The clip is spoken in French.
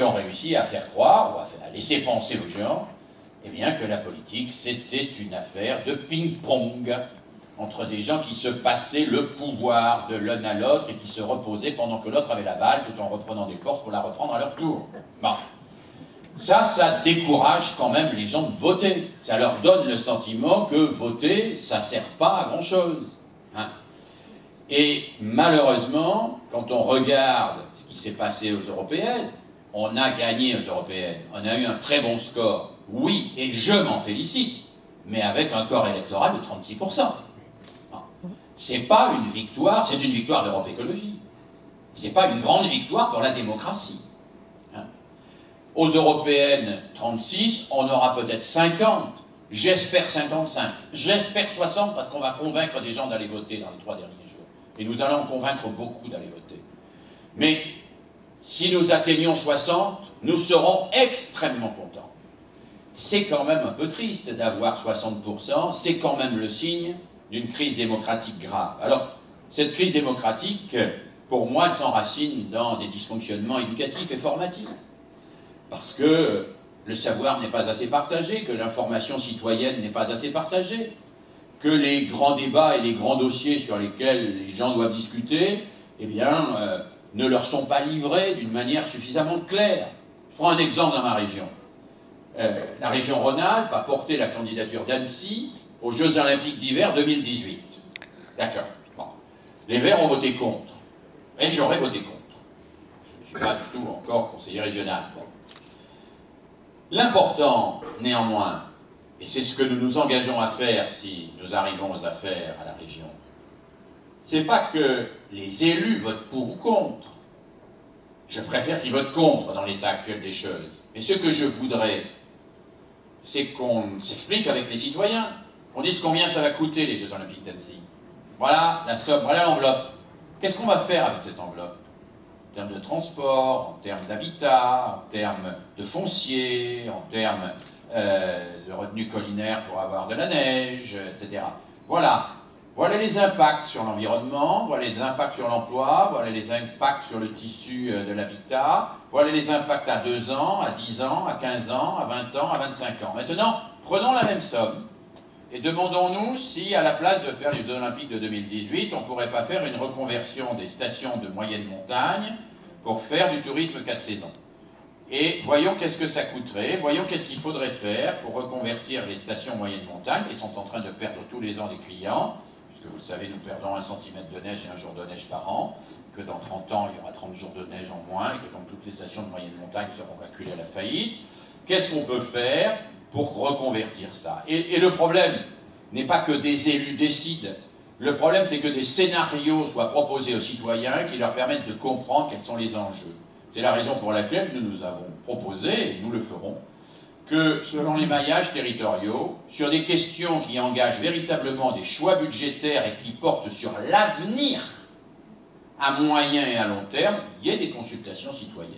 qui ont réussi à faire croire, ou à laisser penser aux gens, eh bien, que la politique, c'était une affaire de ping-pong entre des gens qui se passaient le pouvoir de l'un à l'autre et qui se reposaient pendant que l'autre avait la balle, tout en reprenant des forces pour la reprendre à leur tour. Bon. Ça décourage quand même les gens de voter. Ça leur donne le sentiment que voter, ça ne sert pas à grand-chose. Hein. Et malheureusement, quand on regarde ce qui s'est passé aux européennes, on a gagné aux européennes. On a eu un très bon score. Oui, et je m'en félicite, mais avec un corps électoral de 36%. C'est pas une victoire, c'est une victoire d'Europe Écologie. C'est pas une grande victoire pour la démocratie. Hein. Aux européennes, 36, on aura peut-être 50, j'espère 55, j'espère 60 parce qu'on va convaincre des gens d'aller voter dans les 3 derniers jours. Et nous allons convaincre beaucoup d'aller voter. Mais si nous atteignons 60, nous serons extrêmement contents. C'est quand même un peu triste d'avoir 60%, c'est quand même le signe d'une crise démocratique grave. Alors, cette crise démocratique, pour moi, elle s'enracine dans des dysfonctionnements éducatifs et formatifs. Parce que le savoir n'est pas assez partagé, que l'information citoyenne n'est pas assez partagée, que les grands débats et les grands dossiers sur lesquels les gens doivent discuter, eh bien, ne leur sont pas livrés d'une manière suffisamment claire. Je prends un exemple dans ma région. La région Rhône-Alpes a porté la candidature d'Annecy aux Jeux Olympiques d'hiver 2018. D'accord. Bon. Les Verts ont voté contre. Et j'aurais voté contre. Je ne suis pas du tout encore conseiller régional. Bon. L'important, néanmoins, et c'est ce que nous nous engageons à faire si nous arrivons aux affaires à la région, c'est pas que les élus votent pour ou contre. Je préfère qu'ils votent contre dans l'état actuel des choses. Mais ce que je voudrais, c'est qu'on s'explique avec les citoyens. On dise combien ça va coûter les Jeux Olympiques d'Annecy. Voilà la somme, voilà l'enveloppe. Qu'est-ce qu'on va faire avec cette enveloppe? En termes de transport, en termes d'habitat, en termes de foncier, en termes de revenus collinaires pour avoir de la neige, etc. Voilà. Voilà les impacts sur l'environnement, voilà les impacts sur l'emploi, voilà les impacts sur le tissu de l'habitat, voilà les impacts à 2 ans, à 10 ans, à 15 ans, à 20 ans, à 25 ans. Maintenant, prenons la même somme et demandons-nous si, à la place de faire les Jeux Olympiques de 2018, on ne pourrait pas faire une reconversion des stations de moyenne montagne pour faire du tourisme 4 saisons. Et voyons qu'est-ce que ça coûterait, voyons qu'est-ce qu'il faudrait faire pour reconvertir les stations moyenne montagne qui sont en train de perdre tous les ans des clients, puisque vous le savez, nous perdons 1 cm de neige et 1 jour de neige par an, que dans 30 ans, il y aura 30 jours de neige en moins, et que donc toutes les stations de moyenne montagne seront calculées à la faillite. Qu'est-ce qu'on peut faire pour reconvertir ça? Et le problème n'est pas que des élus décident, le problème c'est que des scénarios soient proposés aux citoyens qui leur permettent de comprendre quels sont les enjeux. C'est la raison pour laquelle nous avons proposé, et nous le ferons, que selon les maillages territoriaux, sur des questions qui engagent véritablement des choix budgétaires et qui portent sur l'avenir à moyen et à long terme, il y ait des consultations citoyennes.